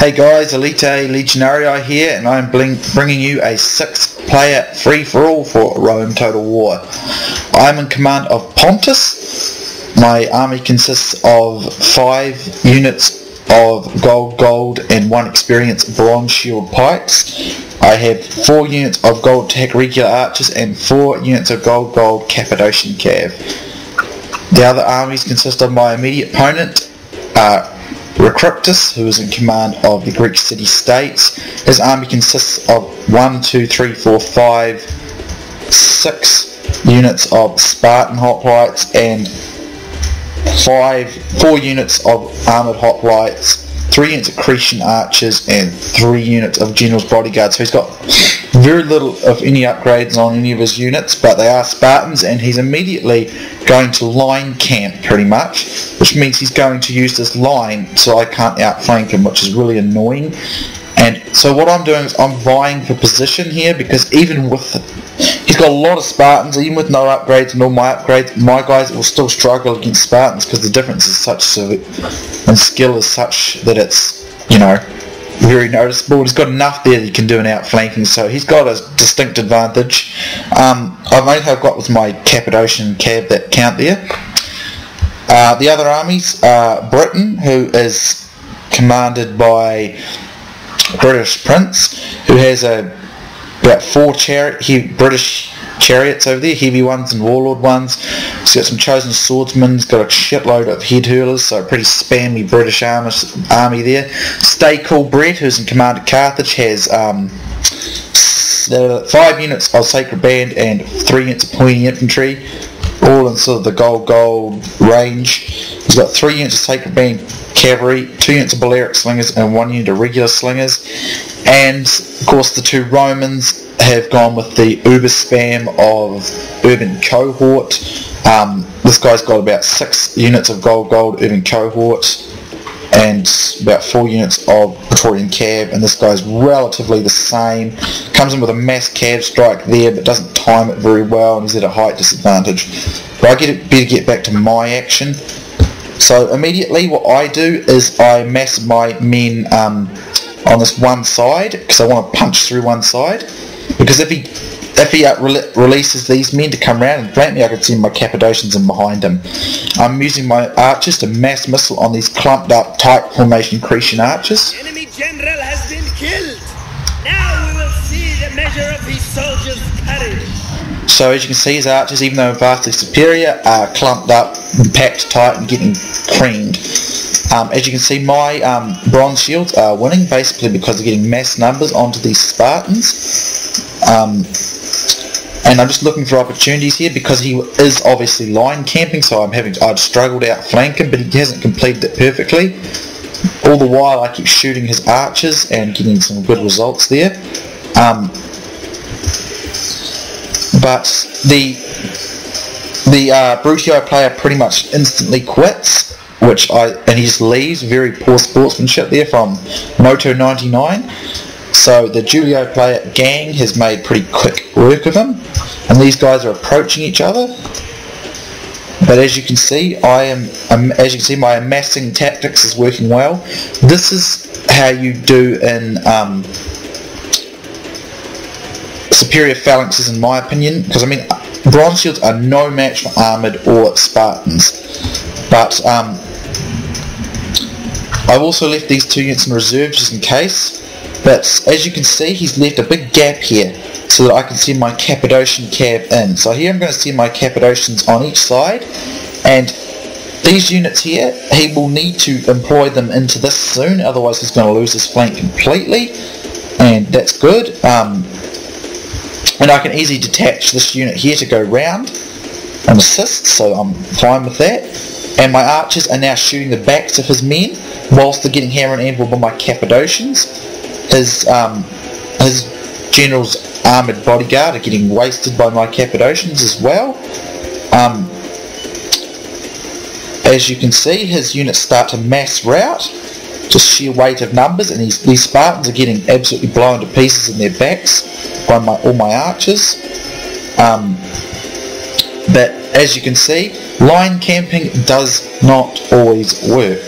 Hey guys, Elite Legionarii here, and I'm bringing you a 6-player free-for-all for Rome Total War. I'm in command of Pontus. My army consists of 5 units of gold, and 1 experienced bronze shield pikes. I have 4 units of gold attack regular archers and 4 units of gold Cappadocian cav. The other armies consist of my immediate opponent, Recryptus, who is in command of the Greek city-states. His army consists of 6 units of Spartan hoplites and 4 units of armoured hoplites, 3 units of Cretan archers and 3 units of general's bodyguards. So he's got very little of any upgrades on any of his units, but they are Spartans, and he's immediately going to line camp pretty much, which means he's going to use this line so I can't outflank him, which is really annoying. And so what I'm doing is I'm vying for position here, because even with he's got a lot of Spartans, even with no upgrades and all my upgrades, my guys will still struggle against Spartans because the difference is such and skill is such that it's, you know, very noticeable. He's got enough there that he can do an outflanking, so he's got a distinct advantage. I've only got with my Cappadocian cav that count there. The other armies are Britain, who is commanded by British Prince, who has about 4 British chariots over there, heavy ones and warlord ones. He's got some chosen swordsmen, he's got a shitload of head hurlers, so a pretty spammy British army there. Stay Cool Bread, who's in command of Carthage, has 5 units of Sacred Band and 3 units of pointy infantry, all in sort of the gold range. He's got 3 units of Sacred Band cavalry, 2 units of Balearic slingers and 1 unit of regular slingers. And of course the 2 Romans have gone with the uber spam of urban cohort. This guy's got about 6 units of gold urban cohort and about 4 units of Praetorian cav, and this guy's relatively the same. Comes in with a mass cav strike there, but doesn't time it very well, and he's at a height disadvantage. But I better get back to my action. So immediately what I do is I mass my men on this one side, because I want to punch through one side. Because if he releases these men to come around and flank me, I can send my Cappadocians in behind him. I'm using my archers to mass missile on these clumped up tight formation Cretan archers. The enemy general has been killed. Now we will see the measure of his soldiers' courage. So as you can see, his archers, even though vastly superior, are clumped up and packed tight and getting creamed. As you can see, my bronze shields are winning, basically because they're getting mass numbers onto these Spartans. And I'm just looking for opportunities here, because he is obviously line camping, so I'd struggled to outflank him, but he hasn't completed it perfectly. All the while I keep shooting his archers and getting some good results there. But the Brutio player pretty much instantly quits, and he just leaves. Very poor sportsmanship there from Moto99. So the Julio player gang has made pretty quick work of him, and these guys are approaching each other. But as you can see, my amassing tactics is working well. This is how you do in superior phalanxes, in my opinion, because I mean bronze shields are no match for armoured or Spartans. But I've also left these 2 units in reserve just in case. But as you can see, he's left a big gap here so that I can send my Cappadocian cav in. So here I'm going to send my Cappadocians on each side, and these units here, he will need to employ them into this soon, otherwise he's going to lose his flank completely, and that's good. And I can easily detach this unit here to go round and assist, so I'm fine with that. And my archers are now shooting the backs of his men whilst they're getting hammer and anvil by my Cappadocians. His general's armoured bodyguard are getting wasted by my Cappadocians as well. As you can see, his units start to mass rout, just sheer weight of numbers, and these Spartans are getting absolutely blown to pieces in their backs by all my archers. But as you can see, line camping does not always work.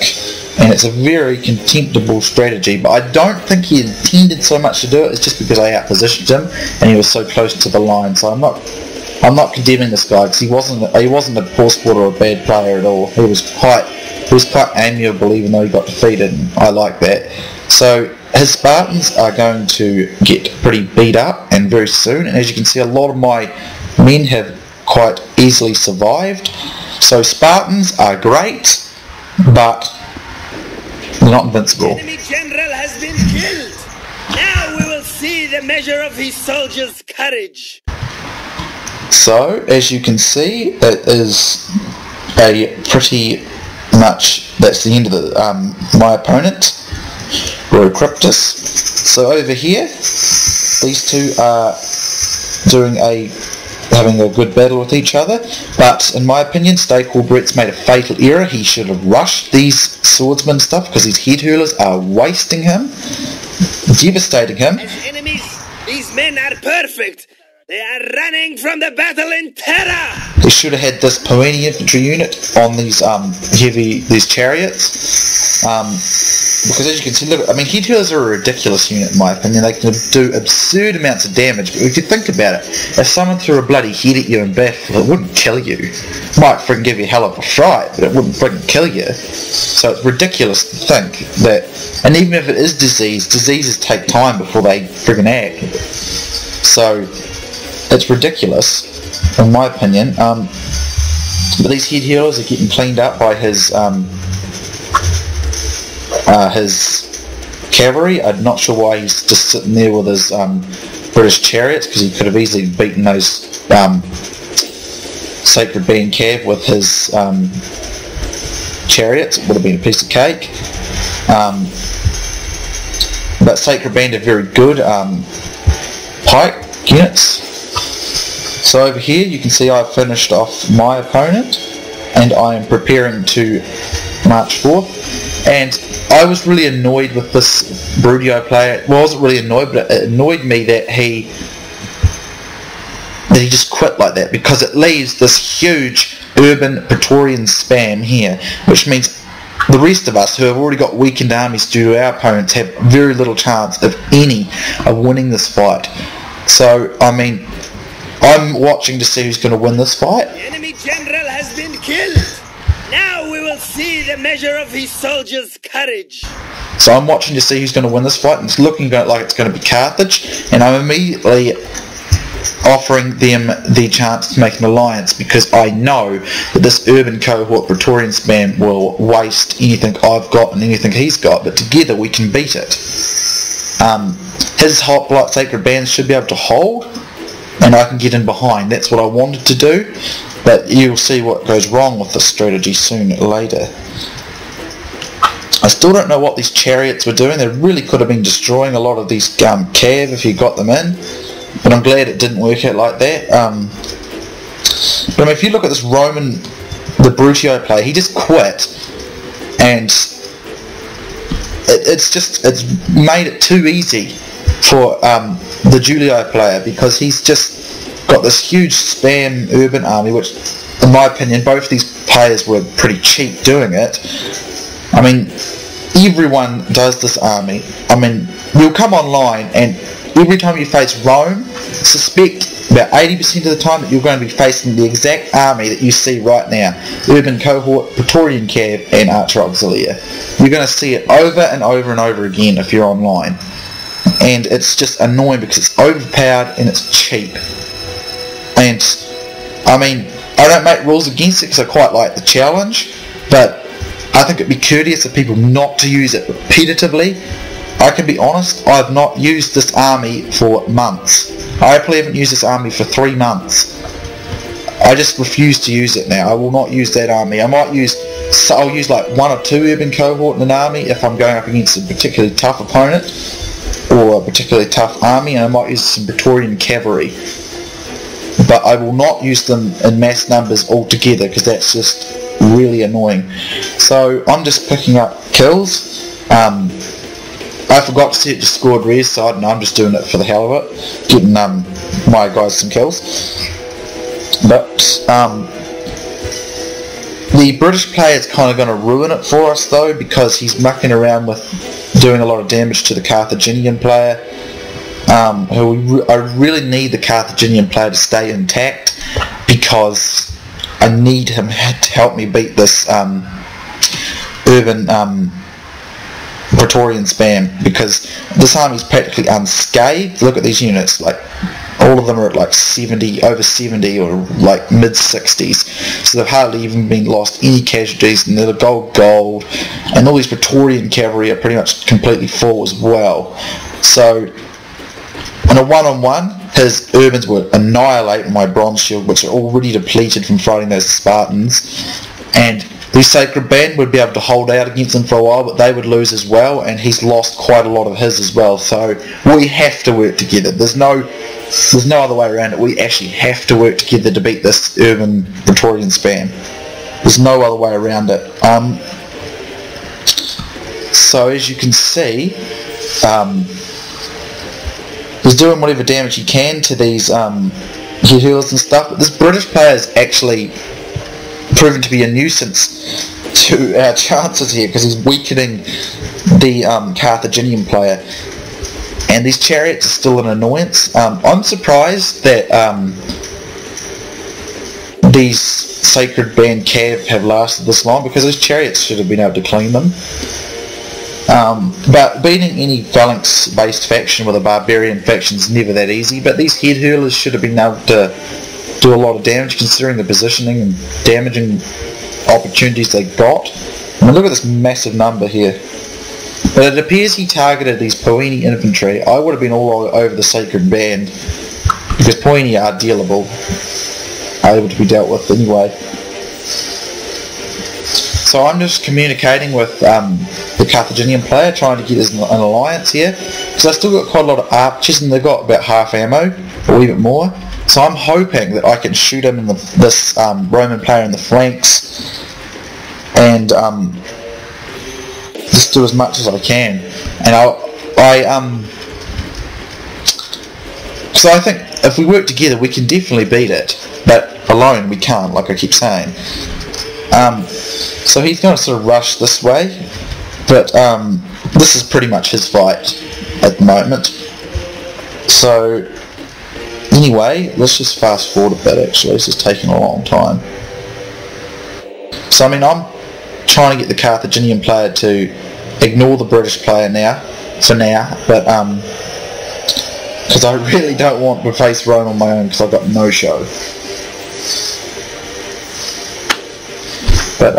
and it's a very contemptible strategy, but I don't think he intended so much to do it. It's just because I outpositioned him and he was so close to the line. So I'm not condemning this guy, because he wasn't a poor sport or a bad player at all. He was quite amiable, even though he got defeated, and I like that. So his Spartans are going to get pretty beat up, and very soon, and as you can see, a lot of my men have quite easily survived. So Spartans are great, but they're not invincible. The enemy general has been killed. Now we will see the measure of his soldiers' courage. So, as you can see, it is a pretty much, that's the end of my opponent, Cryptus. So over here, these two are having a good battle with each other, but in my opinion, Steak-Warbrett's made a fatal error. He should have rushed these swordsman stuff, because these head hurlers are wasting him, devastating him. As enemies, these men are perfect. They are running from the battle in terror. They should have had this Poeni infantry unit on these these chariots, because as you can see, look, I mean, head hurlers are a ridiculous unit in my opinion. They can do absurd amounts of damage, but if you think about it, if someone threw a bloody head at you in battle, it wouldn't kill you. It might friggin' give you a hell of a fright, but it wouldn't friggin' kill you. So it's ridiculous to think that, and even if it is diseases take time before they friggin' act. So it's ridiculous, in my opinion. But these head hurlers are getting cleaned up by his cavalry. I'm not sure why he's just sitting there with his British chariots, because he could have easily beaten those Sacred Band Cav with his chariots. It would have been a piece of cake. But Sacred Band are very good pike units. So over here you can see I've finished off my opponent, and I am preparing to march forth. And I was really annoyed with this Brutio player. Well, I wasn't really annoyed, but it annoyed me that he just quit like that, because it leaves this huge urban Praetorian spam here, which means the rest of us who have already got weakened armies due to our opponents have very little chance, if any, of winning this fight. So, I mean, I'm watching to see who's going to win this fight. The enemy general has been killed. Now we will see the measure of his soldiers' courage. So I'm watching to see who's going to win this fight, and it's looking like it's going to be Carthage, and I'm immediately offering them the chance to make an alliance, because I know that this urban cohort Praetorian spam will waste anything I've got and anything he's got, but together we can beat it. His hot blood Sacred Bands should be able to hold, and I can get in behind. That's what I wanted to do, but you'll see what goes wrong with this strategy later. I still don't know what these chariots were doing. They really could have been destroying a lot of these cav if you got them in, but I'm glad it didn't work out like that. But I mean, if you look at this the Brutio player, he just quit, and it's made it too easy for the Julio player, because he's just got this huge spam urban army, which in my opinion both these players were pretty cheap doing it. I mean, everyone does this army. I mean, you'll come online and every time you face Rome, suspect about 80% of the time that you're going to be facing the exact army that you see right now. Urban Cohort, Praetorian Cav and Archer Auxilia. You're going to see it over and over and over again if you're online. And it's just annoying because it's overpowered and it's cheap. And, I mean, I don't make rules against it because I quite like the challenge, but I think it'd be courteous of people not to use it repetitively. I can be honest, I've not used this army for months. I probably haven't used this army for 3 months. I just refuse to use it now. I will not use that army. I'll use like 1 or 2 urban cohort in an army if I'm going up against a particularly tough opponent or a particularly tough army, and I might use some Praetorian cavalry. But I will not use them in mass numbers altogether because that's just really annoying. So I'm just picking up kills. I forgot to set the scored res side, and I'm just doing it for the hell of it, getting my guys some kills. But The British player is kind of going to ruin it for us though, because he's mucking around with doing a lot of damage to the Carthaginian player. I really need the Carthaginian player to stay intact, because I need him to help me beat this urban Praetorian spam, because this army is practically unscathed. Look at these units, like all of them are at like 70, over 70 or like mid 60s, so they've hardly even been lost any casualties, and they're gold, and all these Praetorian cavalry are pretty much completely full as well. So in a one-on-one, his urbans would annihilate my bronze shield, which are already depleted from fighting those Spartans, and the Sacred Band would be able to hold out against them for a while, but they would lose as well, and he's lost quite a lot of his as well. So we have to work together. There's no other way around it. We actually have to work together to beat this urban Praetorian spam. There's no other way around it. So as you can see, he's doing whatever damage he can to these healers and stuff, but this British player is actually proven to be a nuisance to our chances here, because he's weakening the Carthaginian player, and these chariots are still an annoyance. I'm surprised that these Sacred Band Cav have lasted this long, because those chariots should have been able to clean them. But beating any phalanx based faction with a barbarian faction is never that easy, but these head hurlers should have been able to do a lot of damage, considering the positioning and damaging opportunities they got. I mean, look at this massive number here. But it appears he targeted these Poeni infantry. I would have been all over the Sacred Band, because Poeni are dealable, are able to be dealt with anyway. So I'm just communicating with the Carthaginian player, trying to get us an alliance here, because I've still got quite a lot of archers, and they've got about half ammo, or a wee bit more. So I'm hoping that I can shoot him in this Roman player in the flanks, and just do as much as I can. And so I think if we work together, we can definitely beat it, but alone we can't, like I keep saying. So he's going to sort of rush this way, but this is pretty much his fight at the moment. So anyway, let's just fast forward a bit. Actually, this is taking a long time. So I mean, I'm trying to get the Carthaginian player to ignore the British player for now, but because I really don't want to face Rome on my own, because I've got no show. But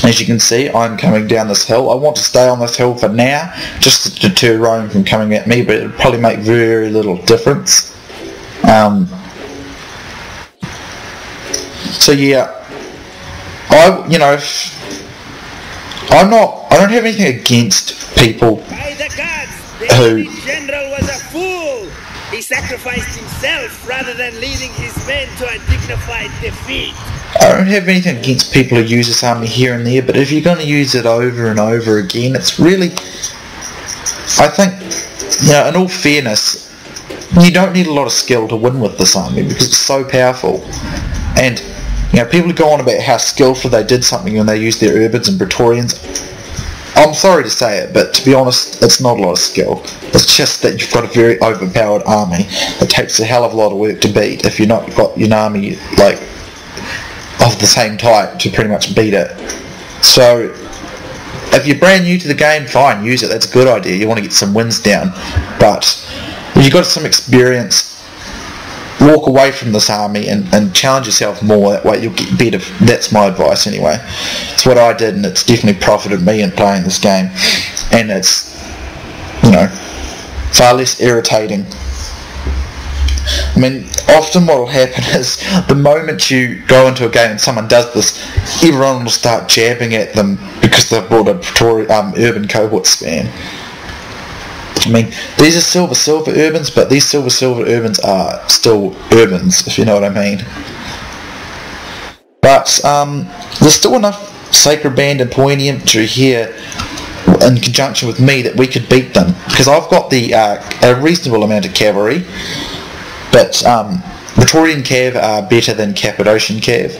as you can see, I'm coming down this hill. I want to stay on this hill for now, just to deter Rome from coming at me, but it'll probably make very little difference. So yeah, I don't have anything against people By the gods, the who enemy general was a fool. He sacrificed himself rather than leading his men to a dignified defeat. I don't have anything against people who use this army here and there, but if you're going to use it over and over again, it's really, I think, in all fairness, you don't need a lot of skill to win with this army, because it's so powerful. And people go on about how skillful they did something when they used their urbans and Praetorians. I'm sorry to say it, but to be honest, it's not a lot of skill. It's just that you've got a very overpowered army. It takes a hell of a lot of work to beat if you've not got an army like of the same type to pretty much beat it. So if you're brand new to the game, fine, use it. That's a good idea. You want to get some wins down. But if you've got some experience, walk away from this army and challenge yourself more. That way you'll get better. That's my advice anyway. It's what I did, and it's definitely profited me in playing this game. And it's, far less irritating. I mean, often what will happen is the moment you go into a game and someone does this, everyone will start jabbing at them because they've brought a urban cohort spam. I mean, these are silver urbans, but these silver urbans are still urbans, if you know what I mean. But there's still enough Sacred Band and Poeni infantry here in conjunction with me that we could beat them, because I've got a reasonable amount of cavalry. But Praetorian Cav are better than Cappadocian Cav.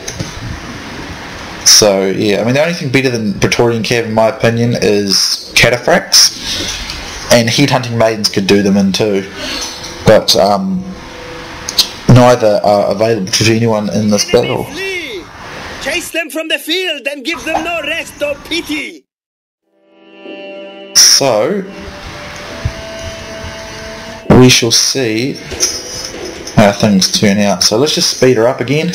So yeah, I mean the only thing better than Praetorian Cav in my opinion is Cataphracts, and Headhunting Maidens could do them in too, but neither are available to anyone in this battle. Chase them from the field and give them no rest or pity. So we shall see how things turn out. So let's just speed her up again.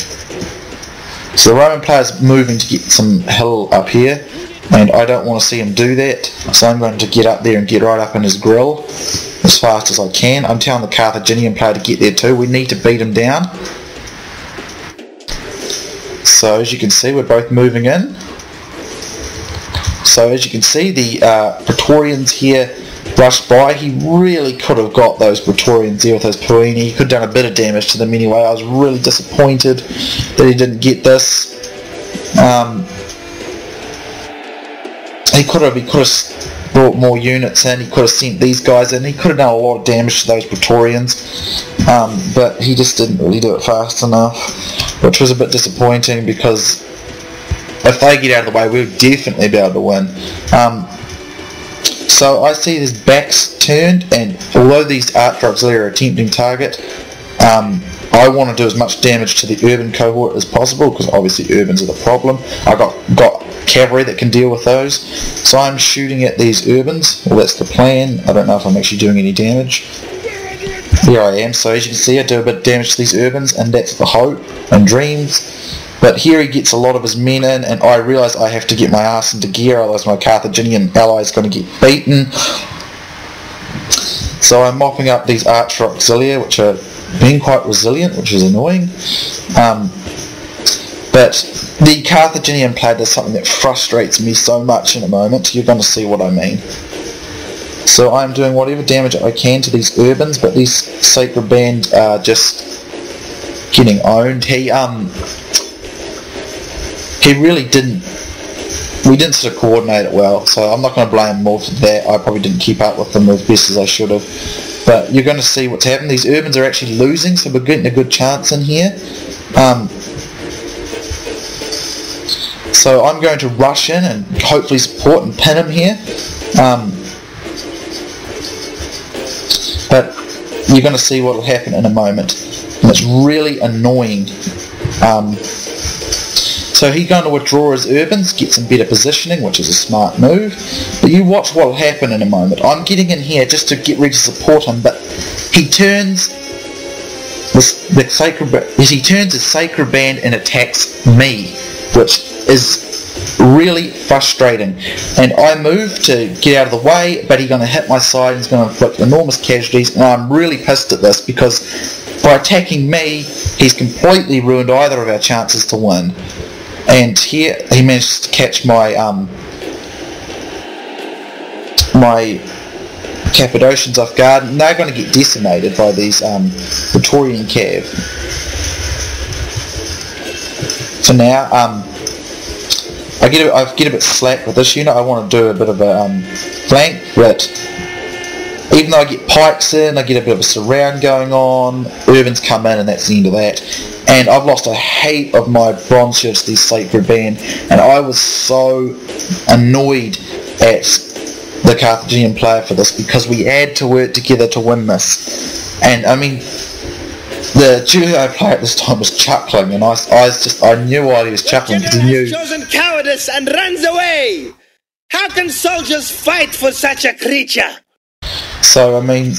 So the Roman player's moving to get some hill up here, and I don't want to see him do that, so I'm going to get up there and get right up in his grill as fast as I can. I'm telling the Carthaginian player to get there too. We need to beat him down. So as you can see, we're both moving in. So as you can see, the Praetorians here rushed by. He really could have got those Praetorians there with his Puini. He could have done a bit of damage to them anyway. I was really disappointed that he didn't get this. He could have brought more units in. He could have sent these guys in. He could have done a lot of damage to those Praetorians, but he just didn't really do it fast enough, which was a bit disappointing because if they get out of the way, we'll definitely be able to win. So I see his back's turned, and although these Archduchs are a tempting target, I want to do as much damage to the urban cohort as possible, because obviously urbans are the problem. I got cavalry that can deal with those, so I'm shooting at these urbans. Well, that's the plan. I don't know if I'm actually doing any damage. Here I am. So as you can see, I do a bit of damage to these urbans, and that's the hope and dreams. But here he gets a lot of his men in, and I realise I have to get my ass into gear, otherwise my Carthaginian ally is going to get beaten. So I'm mopping up these Arch Auxilia, which are being quite resilient, which is annoying. But the Carthaginian player does something that frustrates me so much in a moment. You're going to see what I mean. So I'm doing whatever damage I can to these urbans, but these Sacred Band are just getting owned. He really didn't, we didn't sort of coordinate it well, so I'm not going to blame him more for that. I probably didn't keep up with them as best as I should have. But you're going to see what's happening. These urbans are actually losing, so we're getting a good chance in here. So I'm going to rush in and hopefully support and pin him here. But you're going to see what will happen in a moment. And it's really annoying. So he's going to withdraw his urbans, get some better positioning, which is a smart move. But you watch what will happen in a moment. I'm getting in here just to get ready to support him, but he turns he turns his Sacred Band and attacks me, which is really frustrating. And I move to get out of the way, but he's going to hit my side and he's going to inflict enormous casualties, and I'm really pissed at this because by attacking me, he's completely ruined either of our chances to win. And here he managed to catch my my Cappadocians off guard, and they're going to get decimated by these Praetorian Cav. For now, I get a bit slack with this unit. I want to do a bit of a flank, but even though I get pikes in, I get a bit of a surround going on. Urbans come in, and that's the end of that. And I've lost a heap of my bronze shields to these Sacred Band, and I was so annoyed at the Carthaginian player for this because we had to work together to win this. And I mean, the Julio player at this time was chuckling, and I knew why he was chuckling, because he knew. Chosen cowardice and runs away. How can soldiers fight for such a creature? So I mean,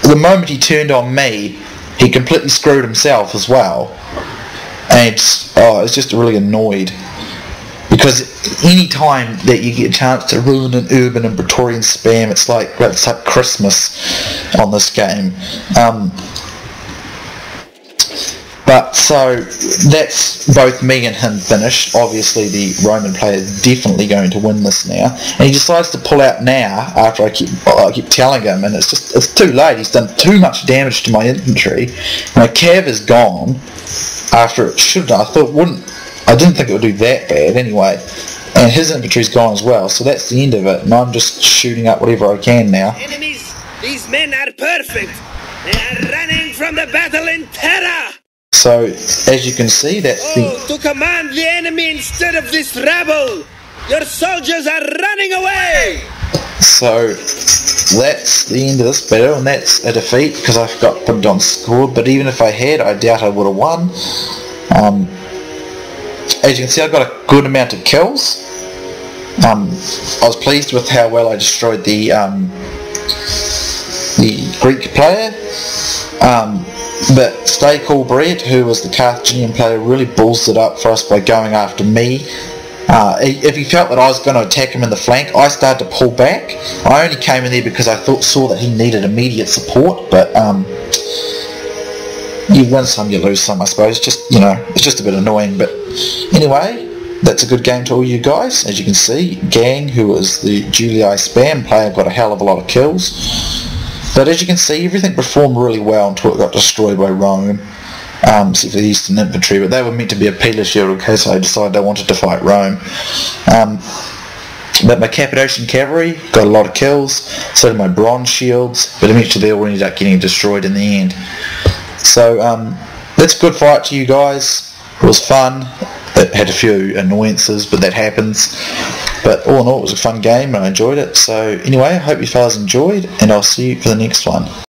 the moment he turned on me, he completely screwed himself as well, and I was just really annoyed, because any time that you get a chance to ruin an urban and Praetorian spam, it's like Christmas on this game. But so that's both me and him finished. Obviously the Roman player is definitely going to win this now, and he decides to pull out now after I keep telling him, and it's too late. He's done too much damage to my infantry. My cav is gone after it should have done. I didn't think it would do that bad anyway, and his infantry's gone as well, so that's the end of it, and I'm just shooting up whatever I can now. Enemies, these men are perfect. They are running from the battle in terror. So as you can see, that's to command the enemy instead of this rabble! Your soldiers are running away! So that's the end of this battle, and that's a defeat because I forgot to put it on score. But even if I had, I doubt I would have won. As you can see, I got a good amount of kills. I was pleased with how well I destroyed the Greek player. But Stay Cool Bread, who was the Carthaginian player, really balls it up for us by going after me. If he felt that I was going to attack him in the flank, I started to pull back. I only came in there because I saw that he needed immediate support, but you win some, you lose some, I suppose. Just, you know, it's just a bit annoying, but anyway, that's a good game to all you guys. As you can see, Gang, who was the Julii spam player, got a hell of a lot of kills. But as you can see, everything performed really well until it got destroyed by Rome. Except for the Eastern Infantry, but they were meant to be a Peeler shield in case I decided I wanted to fight Rome. But my Cappadocian cavalry got a lot of kills, so did my bronze shields, but eventually they all ended up getting destroyed in the end. So that's a good fight to you guys. It was fun. It had a few annoyances, but that happens. But all in all, it was a fun game and I enjoyed it. So anyway, I hope you fellas enjoyed, and I'll see you for the next one.